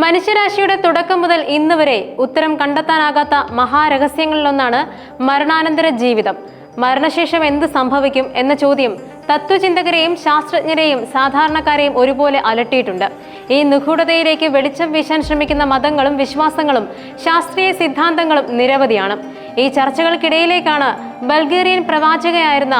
മനുഷ്യരാശിയുടെ തുടക്കം മുതൽ ഇന്ന് വരെ ഉത്തരം കണ്ടെത്താനാകാത്ത മഹാരഹസ്യങ്ങളിലൊന്നാണ് മരണാനന്തര ജീവിതം. മരണശേഷം എന്ത് സംഭവിക്കും എന്ന ചോദ്യം തത്വചിന്തകരെയും ശാസ്ത്രജ്ഞരെയും സാധാരണക്കാരെയും ഒരുപോലെ അലട്ടിയിട്ടുണ്ട്. ഈ നിഗൂഢതയിലേക്ക് വെളിച്ചം വീശാൻ ശ്രമിക്കുന്ന മതങ്ങളും വിശ്വാസങ്ങളും ശാസ്ത്രീയ സിദ്ധാന്തങ്ങളും നിരവധിയാണ്. ഈ ചർച്ചകൾക്കിടയിലേക്കാണ് ബൾഗേറിയൻ പ്രവാചകയായിരുന്ന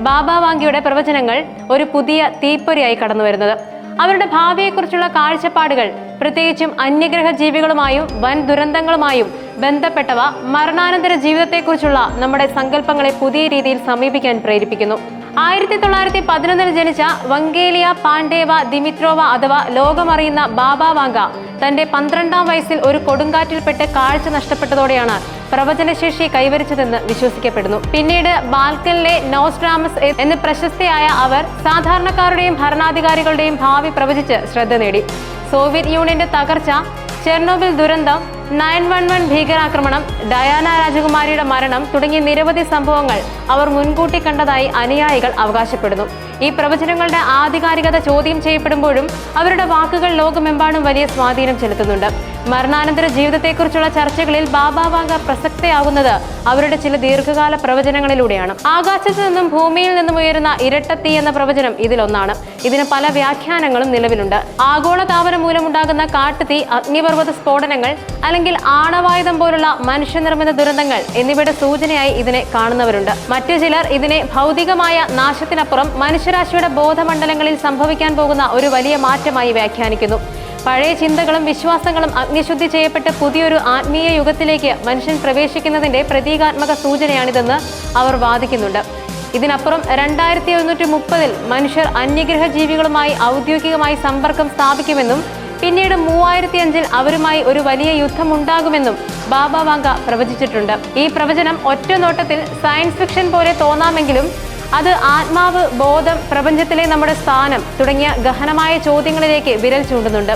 ബാബ വാംഗയുടെ പ്രവചനങ്ങൾ ഒരു പുതിയ തീപ്പൊരിയായി കടന്നുവരുന്നത്. അവരുടെ ഭാവിയെക്കുറിച്ചുള്ള കാഴ്ചപ്പാടുകൾ, പ്രത്യേകിച്ചും അന്യഗ്രഹ ജീവികളുമായും വൻ ദുരന്തങ്ങളുമായും ബന്ധപ്പെട്ടവ, മരണാനന്തര ജീവിതത്തെക്കുറിച്ചുള്ള നമ്മുടെ സങ്കല്പങ്ങളെ പുതിയ രീതിയിൽ സമീപിക്കാൻ പ്രേരിപ്പിക്കുന്നു. 1911 ജനിച്ച വംഗേലിയ പാണ്ഡേവ ദിമിത്രോവ അഥവാ ലോകമറിയുന്ന ബാബ വാംഗ തന്റെ 12ാം വയസ്സിൽ ഒരു കൊടുങ്കാറ്റിൽപ്പെട്ട് കാഴ്ച നഷ്ടപ്പെട്ടതോടെയാണ് പ്രവചനശേഷി കൈവരിച്ചതെന്ന് വിശ്വസിക്കപ്പെടുന്നു. പിന്നീട് ബാൽക്കനിലെ നോസ്ട്രാമസ് എന്ന് പ്രശസ്തയായ അവർ സാധാരണക്കാരുടെയും ഭരണാധികാരികളുടെയും ഭാവി പ്രവചിച്ച് ശ്രദ്ധ നേടി. സോവിയറ്റ് യൂണിയന്റെ തകർച്ച, ചെർണോബിൽ ദുരന്തം, 9/11 ഭീകരാക്രമണം, ഡയാന രാജകുമാരിയുടെ മരണം തുടങ്ങിയ നിരവധി സംഭവങ്ങൾ അവർ മുൻകൂട്ടി കണ്ടതായി അനുയായികൾ അവകാശപ്പെടുന്നു. ഈ പ്രവചനങ്ങളുടെ ആധികാരികത ചോദ്യം ചെയ്യപ്പെടുമ്പോഴും അവരുടെ വാക്കുകൾ ലോകമെമ്പാടും വലിയ സ്വാധീനം ചെലുത്തുന്നുണ്ട്. മരണാനന്തര ജീവിതത്തെക്കുറിച്ചുള്ള ചർച്ചകളിൽ ബാബ വാംഗ പ്രസക്തയാകുന്നത് അവരുടെ ചില ദീർഘകാല പ്രവചനങ്ങളിലൂടെയാണ്. ആകാശത്ത് നിന്നും ഭൂമിയിൽ നിന്നും ഉയരുന്ന ഇരട്ടത്തീ എന്ന പ്രവചനം ഇതിലൊന്നാണ്. ഇതിന് പല വ്യാഖ്യാനങ്ങളും നിലവിലുണ്ട്. ആഗോളതാപനം മൂലമുണ്ടാകുന്ന കാട്ടുതീ, അഗ്നിപർവ്വത സ്ഫോടനങ്ങൾ അല്ലെങ്കിൽ ആണവായുധം പോലുള്ള മനുഷ്യനിർമ്മിത ദുരന്തങ്ങൾ എന്നിവയുടെ സൂചനയായി ഇതിനെ കാണുന്നവരുണ്ട്. മറ്റു ചിലർ ഇതിനെ ഭൗതികമായ നാശത്തിനപ്പുറം മനുഷ്യരാശിയുടെ ബോധമണ്ഡലങ്ങളിൽ സംഭവിക്കാൻ പോകുന്ന ഒരു വലിയ മാറ്റമായി വ്യാഖ്യാനിക്കുന്നു. പഴയ ചിന്തകളും വിശ്വാസങ്ങളും അഗ്നിശുദ്ധി ചെയ്യപ്പെട്ട് പുതിയൊരു ആത്മീയ യുഗത്തിലേക്ക് മനുഷ്യൻ പ്രവേശിക്കുന്നതിന്റെ പ്രതീകാത്മക സൂചനയാണിതെന്ന് അവർ വാദിക്കുന്നുണ്ട്. ഇതിനപ്പുറം 2130 മനുഷ്യർ അന്യഗ്രഹ ജീവികളുമായി ഔദ്യോഗികമായി സമ്പർക്കം സ്ഥാപിക്കുമെന്നും പിന്നീട് 3005 അവരുമായി ഒരു വലിയ യുദ്ധം ഉണ്ടാകുമെന്നും ബാബ വാംഗ പ്രവചിച്ചിട്ടുണ്ട്. ഈ പ്രവചനം ഒറ്റ നോട്ടത്തിൽ സയൻസ് ഫിക്ഷൻ പോലെ തോന്നാമെങ്കിലും അത് ആത്മാവ്, ബോധം, പ്രപഞ്ചത്തിലെ നമ്മുടെ സ്ഥാനം തുടങ്ങിയ ഗഹനമായ ചോദ്യങ്ങളിലേക്ക് വിരൽ ചൂണ്ടുന്നുണ്ട്.